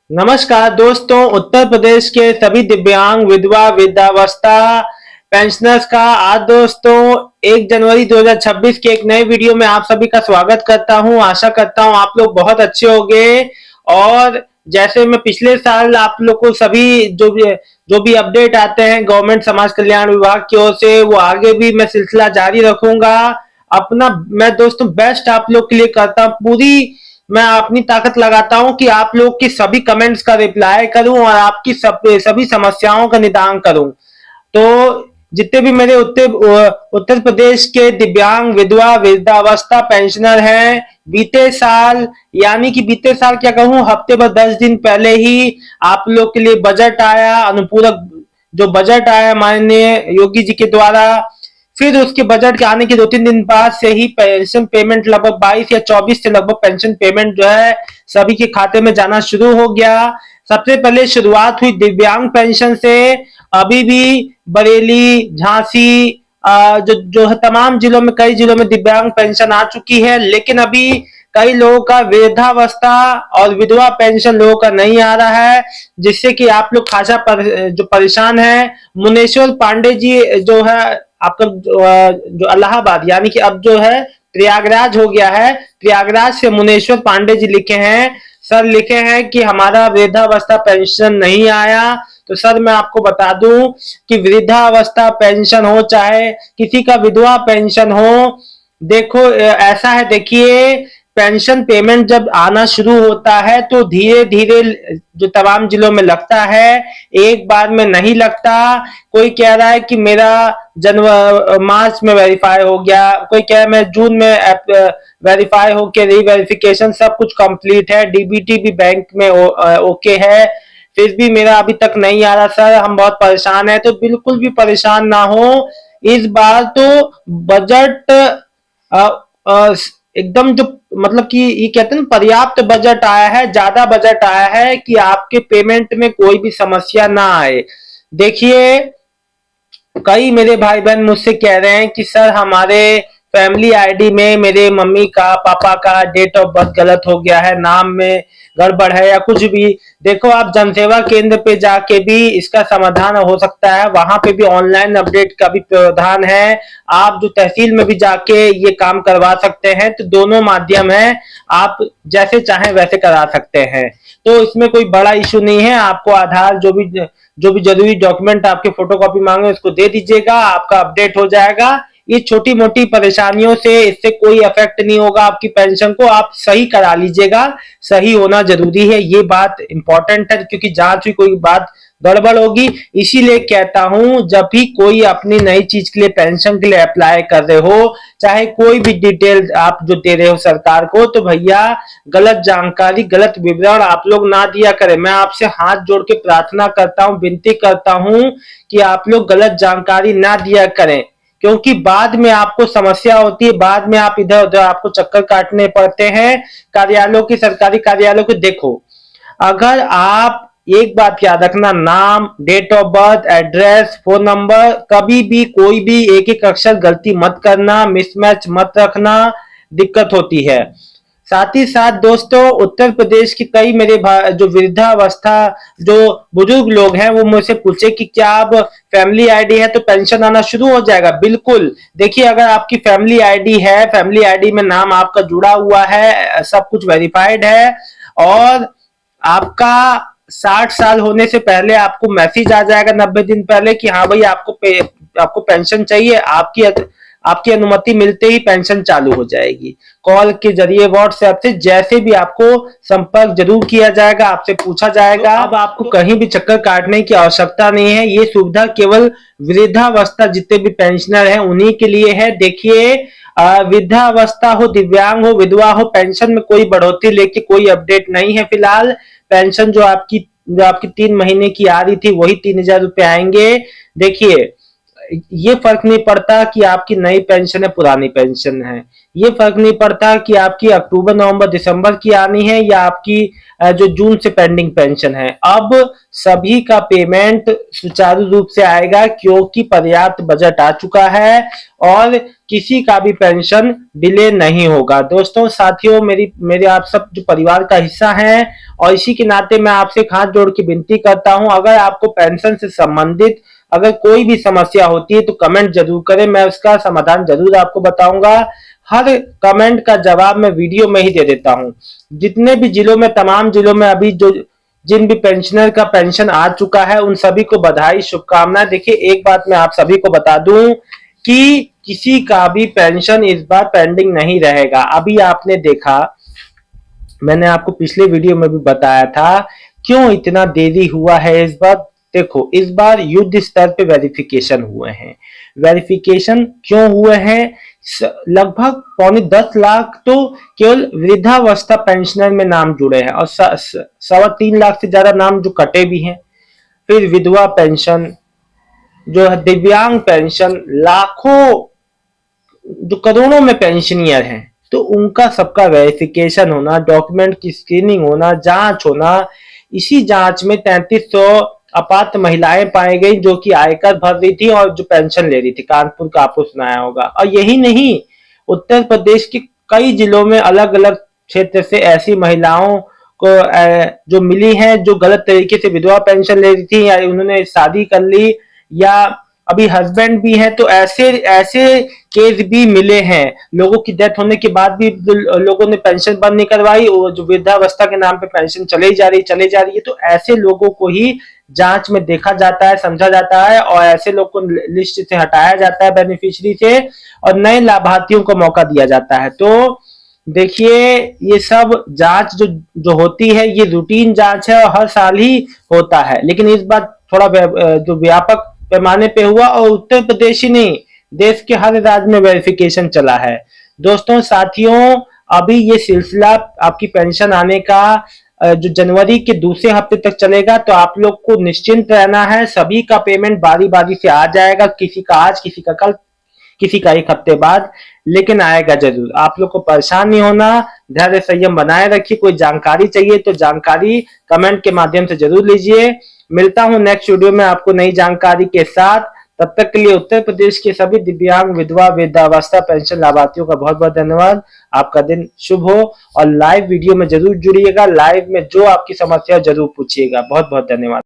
नमस्कार दोस्तों, उत्तर प्रदेश के सभी दिव्यांग विधवा वृद्धावस्था पेंशनर्स का आज दोस्तों 1 जनवरी 2026 के एक नए वीडियो में आप सभी का स्वागत करता हूं। आशा करता हूं आप लोग बहुत अच्छे होंगे। और जैसे मैं पिछले साल आप लोग को सभी जो भी अपडेट आते हैं गवर्नमेंट समाज कल्याण विभाग की ओर से, वो आगे भी मैं सिलसिला जारी रखूंगा। अपना मैं दोस्तों बेस्ट आप लोग के लिए करता हूं, पूरी मैं अपनी ताकत लगाता हूं कि आप लोग की सभी कमेंट्स का रिप्लाई करूं और आपकी सभी समस्याओं का निदान करूं। तो जितने भी मेरे उत्तर प्रदेश के दिव्यांग विधवा वृद्धावस्था पेंशनर हैं, बीते साल यानी कि बीते साल क्या कहूं, हफ्ते भर 10 दिन पहले ही आप लोग के लिए बजट आया, अनुपूरक जो बजट आया माननीय योगी जी के द्वारा। फिर उसके बजट के आने के 2-3 दिन बाद से ही पेंशन पेमेंट लगभग 22 या 24 से लगभग पेंशन पेमेंट जो है सभी के खाते में जाना शुरू हो गया। सबसे पहले शुरुआत हुई दिव्यांग पेंशन से। अभी भी बरेली, झांसी, जो है तमाम जिलों में, कई जिलों में दिव्यांग पेंशन आ चुकी है, लेकिन अभी कई लोगों का वृद्धावस्था और विधवा पेंशन लोगों का नहीं आ रहा है, जिससे कि आप लोग खासा जो परेशान है। मुनेश्वर पांडे जी जो है आपका जो इलाहाबाद यानी कि अब जो है प्रयागराज हो गया है, प्रयागराज से मुनेश्वर पांडे जी लिखे हैं, सर लिखे हैं कि हमारा वृद्धावस्था पेंशन नहीं आया। तो सर मैं आपको बता दूं कि वृद्धावस्था पेंशन हो चाहे किसी का विधवा पेंशन हो, देखो ऐसा है, देखिए पेंशन पेमेंट जब आना शुरू होता है तो धीरे धीरे जो तमाम जिलों में लगता है, एक बार में नहीं लगता। कोई कह रहा है कि मेरा जनवरी मार्च में वेरीफाई हो गया, कोई कह रहा है मैं जून में वेरीफाई होके रीवेरिफिकेशन सब कुछ कंप्लीट है, डीबीटी भी बैंक में ओके है, फिर भी मेरा अभी तक नहीं आ रहा सर, हम बहुत परेशान है। तो बिल्कुल भी परेशान ना हो, इस बार तो बजट एकदम जो मतलब कि ये कहते हैं ना, पर्याप्त बजट आया है, ज्यादा बजट आया है कि आपके पेमेंट में कोई भी समस्या ना आए। देखिए कई मेरे भाई बहन मुझसे कह रहे हैं कि सर हमारे फैमिली आईडी में मेरे मम्मी का पापा का डेट ऑफ बर्थ गलत हो गया है, नाम में गड़बड़ है या कुछ भी। देखो आप जनसेवा केंद्र पे जाके भी इसका समाधान हो सकता है, वहां पे भी ऑनलाइन अपडेट का भी प्रावधान है। आप जो तहसील में भी जाके ये काम करवा सकते हैं, तो दोनों माध्यम है, आप जैसे चाहें वैसे करा सकते हैं। तो इसमें कोई बड़ा इशू नहीं है। आपको आधार जो भी जरूरी डॉक्यूमेंट आपके फोटोकॉपी मांगे उसको दे दीजिएगा, आपका अपडेट हो जाएगा। ये छोटी मोटी परेशानियों से इससे कोई इफेक्ट नहीं होगा आपकी पेंशन को, आप सही करा लीजिएगा। सही होना जरूरी है, ये बात इंपॉर्टेंट है, क्योंकि जहां भी कोई बात गड़बड़ होगी। इसीलिए कहता हूं जब भी कोई अपनी नई चीज के लिए पेंशन के लिए अप्लाई कर रहे हो, चाहे कोई भी डिटेल आप जो दे रहे हो सरकार को, तो भैया गलत जानकारी गलत विवरण आप लोग ना दिया करें। मैं आपसे हाथ जोड़ के प्रार्थना करता हूं, विनती करता हूं कि आप लोग गलत जानकारी ना दिया करें, क्योंकि बाद में आपको समस्या होती है, बाद में आप इधर उधर आपको चक्कर काटने पड़ते हैं कार्यालयों की, सरकारी कार्यालयों की। देखो अगर आप एक बात याद रखना, नाम, date of birth, address, phone number, कभी भी कोई भी एक एक अक्षर गलती मत करना, मिसमैच मत रखना, दिक्कत होती है। साथ ही साथ दोस्तों उत्तर प्रदेश के कई मेरे जो वृद्धावस्था जो बुजुर्ग लोग हैं, वो मुझसे पूछे कि क्या अब फैमिली आईडी है तो पेंशन आना शुरू हो जाएगा। बिल्कुल, देखिए अगर आपकी फैमिली आईडी है, फैमिली आईडी में नाम आपका जुड़ा हुआ है, सब कुछ वेरीफाइड है, और आपका 60 साल होने से पहले आपको मैसेज आ जाएगा 90 दिन पहले कि हाँ भाई आपको पेंशन चाहिए, आपकी अनुमति मिलते ही पेंशन चालू हो जाएगी। कॉल के जरिए, व्हाट्सएप से, जैसे भी आपको संपर्क जरूर किया जाएगा, आपसे पूछा जाएगा। अब आपको कहीं भी चक्कर काटने की आवश्यकता नहीं है, ये सुविधा केवल वृद्धावस्था जितने भी पेंशनर हैं उन्हीं के लिए है। देखिए वृद्धावस्था हो, दिव्यांग हो, विधवा हो, पेंशन में कोई बढ़ोतरी लेके कोई अपडेट नहीं है फिलहाल। पेंशन जो आपकी 3 महीने की आ रही थी वही 3000 रुपए आएंगे। देखिए ये फर्क नहीं पड़ता कि आपकी नई पेंशन है पुरानी पेंशन है, ये फर्क नहीं पड़ता कि आपकी अक्टूबर नवंबर दिसंबर की आनी है या आपकी जो जून से पेंडिंग पेंशन है। अब सभी का पेमेंट सुचारू रूप से आएगा क्योंकि पर्याप्त बजट आ चुका है और किसी का भी पेंशन डिले नहीं होगा। दोस्तों साथियों, मेरे आप सब जो परिवार का हिस्सा हैं और इसी के नाते मैं आपसे हाथ जोड़ के विनती करता हूं, अगर आपको पेंशन से संबंधित अगर कोई भी समस्या होती है तो कमेंट जरूर करें, मैं उसका समाधान जरूर आपको बताऊंगा। हर कमेंट का जवाब मैं वीडियो में ही दे देता हूं। जितने भी जिलों में, तमाम जिलों में अभी जो जिन भी पेंशनर का पेंशन आ चुका है उन सभी को बधाई, शुभकामनाएं। देखिए एक बात मैं आप सभी को बता दूं कि किसी का भी पेंशन इस बार पेंडिंग नहीं रहेगा। अभी आपने देखा, मैंने आपको पिछले वीडियो में भी बताया था क्यों इतना देरी हुआ है इस बार। देखो इस बार युद्ध स्तर पे वेरिफिकेशन हुए हैं। वेरिफिकेशन क्यों हुए हैं? लगभग 9.5 लाख तो केवल वृद्धावस्था पेंशनर में नाम जुड़े हैं और 3.25 लाख से ज्यादा नाम जो कटे भी हैं। फिर विधवा पेंशन, जो है दिव्यांग पेंशन, लाखों जो करोड़ों में पेंशनियर हैं, तो उनका सबका वेरिफिकेशन होना, डॉक्यूमेंट की स्क्रीनिंग होना, जांच होना। इसी जांच में 3300 अपात्र महिलाएं पाई गई जो कि आयकर भर रही थी और जो पेंशन ले रही थी। कानपुर का आपको सुनाया होगा। और यही नहीं, उत्तर प्रदेश के कई जिलों में अलग अलग क्षेत्र से ऐसी महिलाओं को जो मिली हैं जो गलत तरीके से विधवा पेंशन ले रही थी या उन्होंने शादी कर ली या अभी हस्बैंड भी है, तो ऐसे ऐसे केस भी मिले हैं। लोगों की डेथ होने के बाद भी लोगों ने पेंशन बंद नहीं करवाई और जो वृद्धावस्था के नाम पे पेंशन चली जा रही है। तो ऐसे लोगों को ही जांच में देखा जाता है, समझा जाता है और ऐसे लोग को लिस्ट से हटाया जाता है बेनिफिशियरी से और नए लाभार्थियों को मौका दिया जाता है। तो देखिए ये सब जांच जो जो होती है ये रूटीन जांच है और हर साल ही होता है, लेकिन इस बार थोड़ा जो व्यापक पैमाने पे हुआ और उत्तर प्रदेश ही नहीं, देश के हर राज्य में वेरिफिकेशन चला है। दोस्तों साथियों, अभी ये सिलसिला आपकी पेंशन आने का जो जनवरी के दूसरे हफ्ते तक चलेगा, तो आप लोग को निश्चिंत रहना है। सभी का पेमेंट बारी बारी से आ जाएगा, किसी का आज, किसी का कल, किसी का एक हफ्ते बाद, लेकिन आएगा जरूर। आप लोग को परेशान नहीं होना, धैर्य संयम बनाए रखिए। कोई जानकारी चाहिए तो जानकारी कमेंट के माध्यम से जरूर लीजिए। मिलता हूं नेक्स्ट वीडियो में आपको नई जानकारी के साथ। तब तक के लिए उत्तर प्रदेश के सभी दिव्यांग, विधवा, वृद्धावस्था पेंशन लाभार्थियों का बहुत बहुत धन्यवाद। आपका दिन शुभ हो और लाइव वीडियो में जरूर जुड़िएगा। लाइव में जो आपकी समस्या जरूर पूछिएगा। बहुत बहुत धन्यवाद।